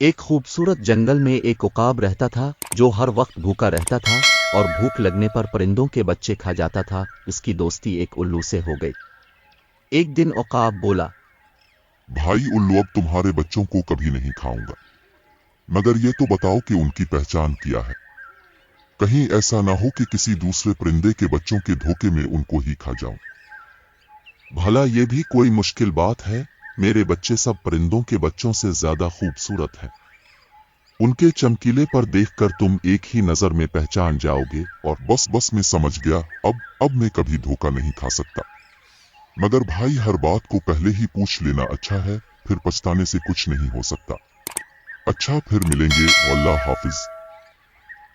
एक खूबसूरत जंगल में एक उकाब रहता था जो हर वक्त भूखा रहता था और भूख लगने पर परिंदों के बच्चे खा जाता था। इसकी दोस्ती एक उल्लू से हो गई। एक दिन उकाब बोला, भाई उल्लू, अब तुम्हारे बच्चों को कभी नहीं खाऊंगा, मगर ये तो बताओ कि उनकी पहचान क्या है। कहीं ऐसा ना हो कि किसी दूसरे परिंदे के बच्चों के धोखे में उनको ही खा जाऊं। भला ये भी कोई मुश्किल बात है? मेरे बच्चे सब परिंदों के बच्चों से ज्यादा खूबसूरत हैं। उनके चमकीले पर देखकर तुम एक ही नजर में पहचान जाओगे। और बस मैं समझ गया, अब मैं कभी धोखा नहीं खा सकता। मगर भाई, हर बात को पहले ही पूछ लेना अच्छा है, फिर पछताने से कुछ नहीं हो सकता। अच्छा, फिर मिलेंगे, अल्लाह हाफिज।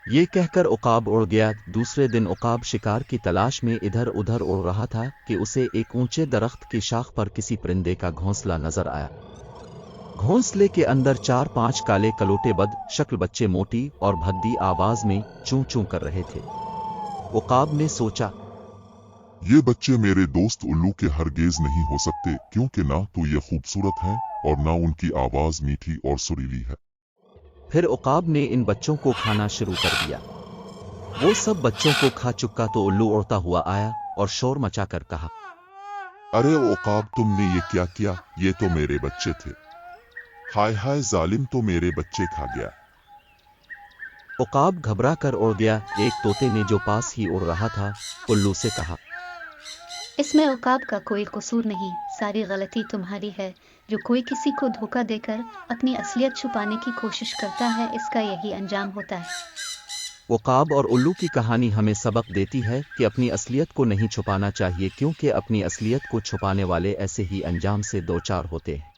ये कहकर उकाब उड़ गया। दूसरे दिन उकाब शिकार की तलाश में इधर उधर उड़ रहा था कि उसे एक ऊंचे दरख्त की शाख पर किसी परिंदे का घोंसला नजर आया। घोंसले के अंदर 4-5 काले कलोटे बद शक्ल बच्चे मोटी और भद्दी आवाज में चूं चूं कर रहे थे। उकाब ने सोचा, ये बच्चे मेरे दोस्त उल्लू के हरगिज नहीं हो सकते, क्योंकि ना तो ये खूबसूरत हैं और ना उनकी आवाज मीठी और सुरीली है। फिर उकाब ने इन बच्चों को खाना शुरू कर दिया। वो सब बच्चों को खा चुका तो उल्लू उड़ता हुआ आया और शोर मचाकर कहा, अरे उकाब, तुमने ये क्या किया? ये तो मेरे बच्चे थे। हाय हाय जालिम, तो मेरे बच्चे खा गया। उकाब घबरा कर उड़ गया। एक तोते ने जो पास ही उड़ रहा था उल्लू से कहा, इसमें उकाब का कोई कसूर नहीं, सारी गलती तुम्हारी है। जो कोई किसी को धोखा देकर अपनी असलियत छुपाने की कोशिश करता है, इसका यही अंजाम होता है। उकाब और उल्लू की कहानी हमें सबक देती है कि अपनी असलियत को नहीं छुपाना चाहिए, क्योंकि अपनी असलियत को छुपाने वाले ऐसे ही अंजाम से दो चार होते हैं।